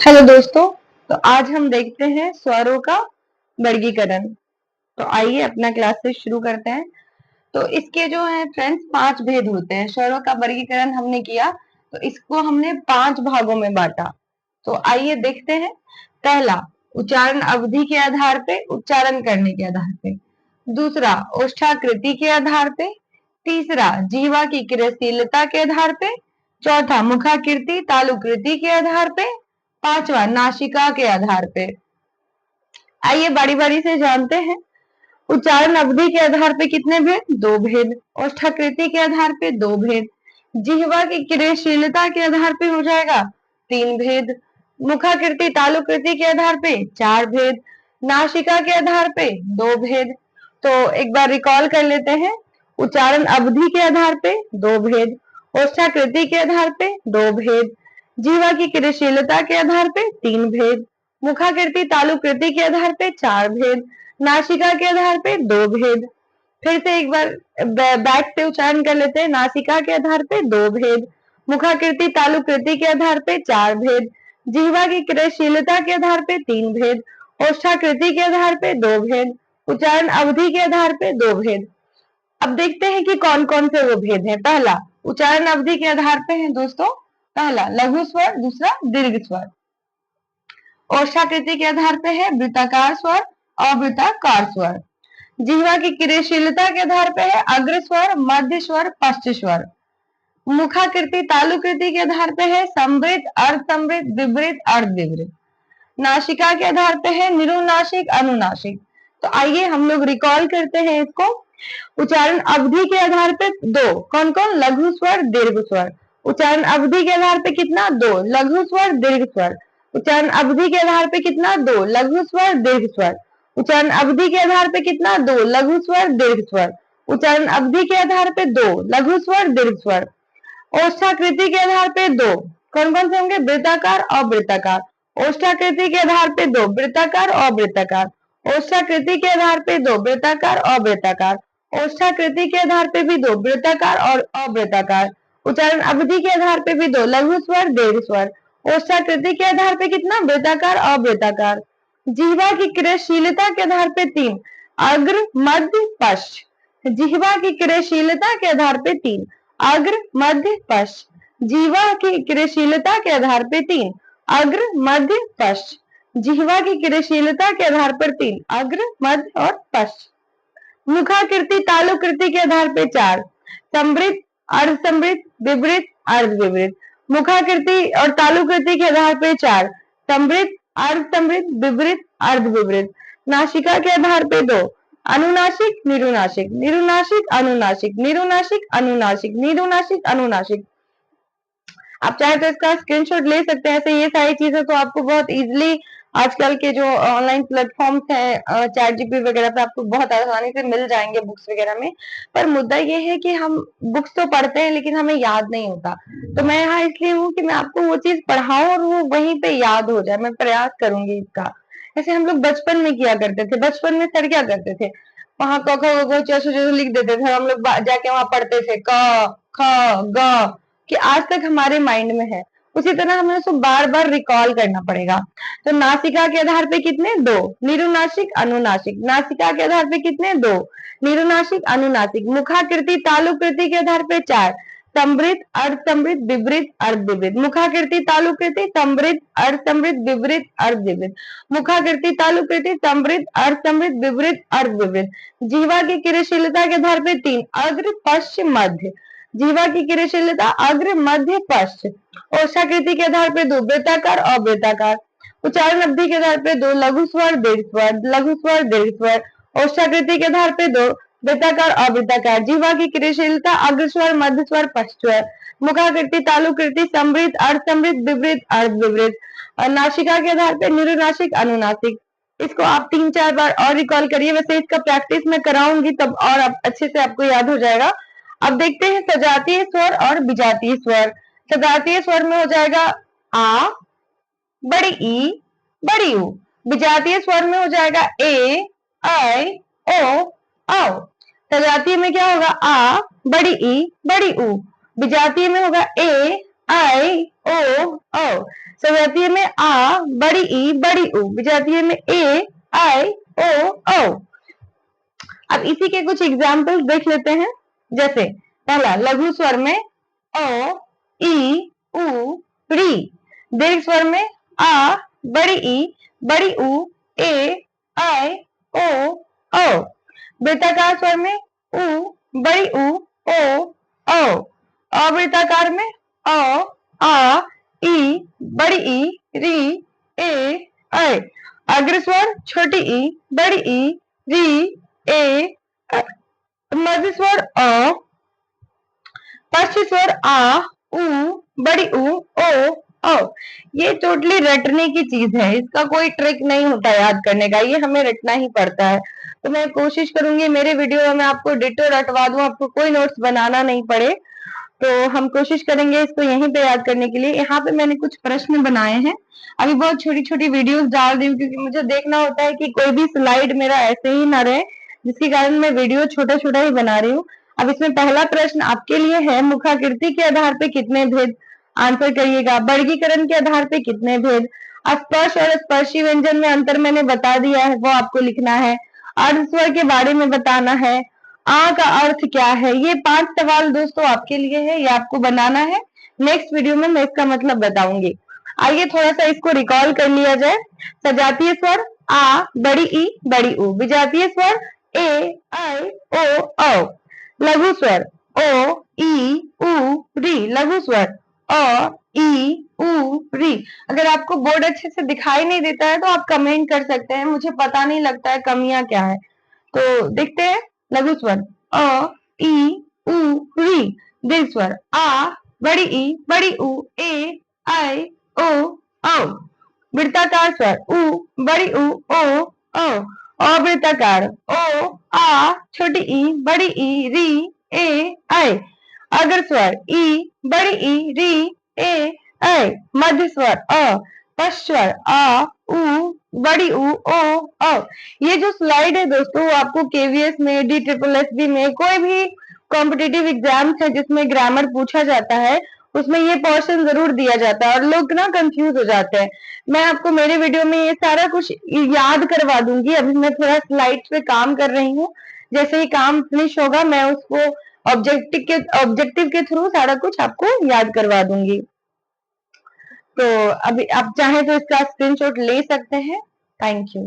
Hello दोस्तों। तो आज हम देखते हैं स्वरों का वर्गीकरण। तो आइए अपना क्लास से शुरू करते हैं। तो इसके जो है फ्रेंड्स 5 भेद होते हैं। स्वरों का वर्गीकरण हमने किया तो इसको हमने 5 भागों में बांटा। तो आइए देखते हैं। पहला, उच्चारण अवधि के आधार पे, उच्चारण करने के आधार पे। दूसरा, ओष्ठाकृति के आधार पे। तीसरा, जीवा की क्रियाशीलता के आधार पे। चौथा, मुखाकृति तालुकृति के आधार पे। पांचवा, नासिका के आधार पे। आइए बारी बारी से जानते हैं। उच्चारण अवधि के आधार पे कितने भेद? 2 भेद। ओष्ठाकृति के आधार पे 2 भेद। जिह्वा की क्रियाशीलता के आधार पे हो जाएगा 3 भेद। मुखाकृति तालुकृति के आधार पे 4 भेद। नासिका के आधार पे 2 भेद। तो एक बार रिकॉल कर लेते हैं। उच्चारण अवधि के आधार पे 2 भेद। ओष्ठाकृति के आधार पे 2 भेद। जीवा की क्रियाशीलता के आधार पे 3 भेद। मुखाकृति तालुकृति के आधार पे 4 भेद। नासिका के आधार पे 2 भेद। फिर से एक बार बैक से उच्चारण कर लेते हैं। नासिका के आधार पे 2 भेद। मुखाकृति तालुकृति के आधार पे 4 भेद। जिह्वा की क्रियाशीलता के आधार पे 3 भेद। ओष्ठाकृति के आधार पे 2 भेद। उच्चारण अवधि के आधार पे 2 भेद। अब देखते हैं कि कौन कौन से वो भेद हैं। पहला, उच्चारण अवधि के आधार पे है दोस्तों। पहला लघु स्वर, दूसरा दीर्घ स्वर। ओष्ठाकृति के आधार पे है वृत्ताकार स्वर, अवृत्ताकार स्वर। जिह्वा की क्रियाशीलता के आधार पे है अग्र स्वर, मध्य स्वर, पश्च स्वर। मुखाकृति तालुकृति के आधार पे है समृद्ध, अर्धसमृद्ध, विवृत, अर्धविवृत। नासिका के आधार पे है निरुनासिक, अनुनासिक। तो आइए हम लोग रिकॉल करते हैं इसको। उच्चारण अवधि के आधार पे 2, कौन कौन? लघु स्वर, दीर्घ स्वर। उच्चारण अवधि के आधार पे कितना? 2 लघु स्वर, दीर्घ स्वर। उच्चारण अवधि के आधार पे कितना? 2 लघु स्वर, दीर्घ स्वर। उच्चारण अवधि के आधार पे कितना? 2 लघु स्वर, दीर्घ स्वर। उच्चारण अवधि के आधार पे 2 लघु स्वर, दीर्घ स्वर। ओष्ठाकृति के आधार पे 2, कौन कौन से होंगे? वृत्ताकार, अवृत्ताकार। ओष्ठाकृति के आधार पे 2 वृत्ताकार, अवृत्ताकार। ओष्ठाकृति के आधार पे 2 वृत्ताकार, अवृत्ताकार। ओष्ठाकृति के आधार पे भी 2 वृत्ताकार और अवृत्ताकार। उच्चारण अवधि के आधार पे भी 2 लघु स्वर, दीर्घ स्वर। ओष्ठाकृति के आधार पे कितना? वृत्ताकार, अवृत्ताकार। जिह्वा की क्रियाशीलता के आधार पे 3, अग्र, मध्य, पश्च। जिह्वा की क्रियाशीलता के आधार पे 3, अग्र, मध्य, पश्च। जिह्वा की क्रियाशीलता के आधार पे 3, अग्र, मध्य, पश्च। जिह्वा की क्रियाशीलता के आधार पर 3, अग्र, मध्य और पश्च। मुखाकृति तालुकृति के आधार पे 4, समृद्ध, अर्धसमृद्ध, विवृत, अर्धविवृत। मुखाकृति और तालुकृति के आधार पे 4, समृद्ध, अर्धसमृद्ध, विवृत, अर्धविवृत। नासिका के आधार पे 2, अनुनासिक, निरुनासिक, निरुनासिक, अनुनासिक, निरुनासिक, अनुनासिक, निरुनासिक, अनुनासिक। आप चाहे तो इसका स्क्रीनशॉट ले सकते हैं। ऐसे ये सारी चीजें तो आपको बहुत इजीली आजकल के जो ऑनलाइन प्लेटफॉर्म्स हैं, चैट जीपीटी वगैरह पे आपको बहुत आसानी से मिल जाएंगे बुक्स वगैरह में। पर मुद्दा ये है कि हम बुक्स तो पढ़ते हैं लेकिन हमें याद नहीं होता। तो मैं यहाँ इसलिए हूँ कि मैं आपको वो चीज पढ़ाऊं और वो वहीं पे याद हो जाए। मैं प्रयास करूंगी इसका। ऐसे हम लोग बचपन में किया करते थे। बचपन में सर क्या करते थे? वहां क ख ग घ च छ लिख देते थे। हम लोग जाके वहां पढ़ते थे क ख ग, कि आज तक हमारे माइंड में है। उसी तरह हमें उसको बार बार रिकॉल करना पड़ेगा। तो नासिका के आधार पे कितने? 2 निरुनासिक, अनुनासिक। नासिका के आधार पे कितने? 2 निरुनासिक, अनुनासिक। मुखाकृति तालुकृति के आधार पे 4, समृद्ध, अर्धसमृद्ध, विवृत, अर्धविवृत। मुखाकृति तालुकृति समृद्ध, अर्धसमृद्ध, विवृत, अर्धविवृत। मुखाकृति तालुकृति समृद्ध, अर्धसमृद्ध, विवृत, अर्धविवृत। जिह्वा की क्रियाशीलता के आधार पे 3, अग्र, पश्च, मध्य। जिह्वा की क्रियाशीलता अग्र, मध्य, पश्च। ओष्ठाकृति के आधार पे 2 वृत्ताकार, अवृत्ताकार। उच्चारण अवधि के आधार पे 2 लघु स्वर, दीर्घ स्वर, लघु स्वर, दीर्घ स्वर। ओष्ठाकृति के आधार पे 2 वृत्ताकार, अवृत्ताकार। जिह्वा की क्रियाशीलता अग्र स्वर, मध्य स्वर, पश्च स्वर। मुखाकृति तालुकृति समृद्ध, अर्धसमृद्ध, विवृत, अर्धविवृत। और नासिका के आधार पे निरुनासिक, अनुनासिक। इसको आप 3-4 बार और रिकॉल करिए। वैसे इसका प्रैक्टिस मैं कराऊंगी तब और अच्छे से आपको याद हो जाएगा। अब देखते हैं सजातीय स्वर और विजातीय स्वर। सजातीय स्वर में हो जाएगा आ, बड़ी ई, बड़ी ऊ। विजातीय स्वर में हो जाएगा ए, ऐ, ओ, औ। सजातीय में क्या होगा? आ, बड़ी ई, बड़ी ऊ। विजातीय में होगा ए, ऐ, ओ, औ। सजातीय में आ बड़ी ई बड़ी उ, विजातीय में ए आई ओ औ। अब इसी के कुछ एग्जाम्पल्स देख लेते हैं। जैसे पहला लघु स्वर में ओ ई उ री, दीर्घ स्वर में आ बड़ी ई बड़ी उ ए आई ओ औ, वृत्ताकार स्वर में उ बड़ी उ ओ औ, अवृत्ताकार में अ आ ई बड़ी ई री ए ऐ, अग्र स्वर छोटी ई बड़ी ई री ए ऐ, मध्य स्वर अ, पश्च स्वर आ उ बड़ी उ ओ औ। ये टोटली रटने की चीज है, इसका कोई ट्रिक नहीं होता याद करने का, ये हमें रटना ही पड़ता है। तो मैं कोशिश करूंगी मेरे वीडियो में आपको डिटो रटवा दूं, आपको कोई नोट्स बनाना नहीं पड़े। तो हम कोशिश करेंगे इसको यहीं पे याद करने के लिए। यहाँ पे मैंने कुछ प्रश्न बनाए हैं, अभी बहुत छोटी छोटी वीडियोस डाल रही हूँ क्योंकि मुझे देखना होता है कि कोई भी स्लाइड मेरा ऐसे ही ना रहे, जिसके कारण मैं वीडियो छोटा छोटा ही बना रही हूँ। अब इसमें पहला प्रश्न आपके लिए है, मुखाकृति के आधार पे कितने भेद, आंसर करिएगा। वर्गीकरण के आधार पे कितने भेद, स्पर्श और स्पर्शी व्यंजन में अंतर मैंने बता दिया है, वो आपको लिखना है। अर्ध स्वर के बारे में बताना है, आ का अर्थ क्या है। ये 5 सवाल दोस्तों आपके लिए है, ये आपको बनाना है। नेक्स्ट वीडियो में मैं इसका मतलब बताऊंगी। आइए थोड़ा सा इसको रिकॉल कर लिया जाए। सजातीय स्वर आ बड़ी ई बड़ी उ, विजातीय स्वर ए आई ओ औ, लघु स्वर ओ ई उ री, लघु स्वर अ ई उ री। अगर आपको बोर्ड अच्छे से दिखाई नहीं देता है तो आप कमेंट कर सकते हैं, मुझे पता नहीं लगता है कमियां क्या है। तो देखते हैं। लघु स्वर अ ई उ री, दीर्घ स्वर आ बड़ी ई बड़ी उ ए आई ओ औ, वृत्ताकार स्वर उ बड़ी उ ओ औ, अवृत्ताकार ओ आ छोटी ई बड़ी ई री ए आई, अग्र स्वर ई बड़ी ई री ए ऐ, मध्य स्वर अ, पश्च स्वर आ उ बड़ी उ ओ औ। ये जो स्लाइड है दोस्तों वो आपको केवीएस में, DSSB में, कोई भी कॉम्पिटिटिव एग्जाम्स है जिसमें ग्रामर पूछा जाता है उसमें ये पोर्शन जरूर दिया जाता है और लोग ना कंफ्यूज हो जाते हैं। मैं आपको मेरे वीडियो में ये सारा कुछ याद करवा दूंगी। अभी मैं थोड़ा स्लाइड्स पे काम कर रही हूँ, जैसे ही काम फिनिश होगा मैं उसको ऑब्जेक्टिव के थ्रू सारा कुछ आपको याद करवा दूंगी। तो अभी आप चाहें तो इसका स्क्रीनशॉट ले सकते हैं। Thank you.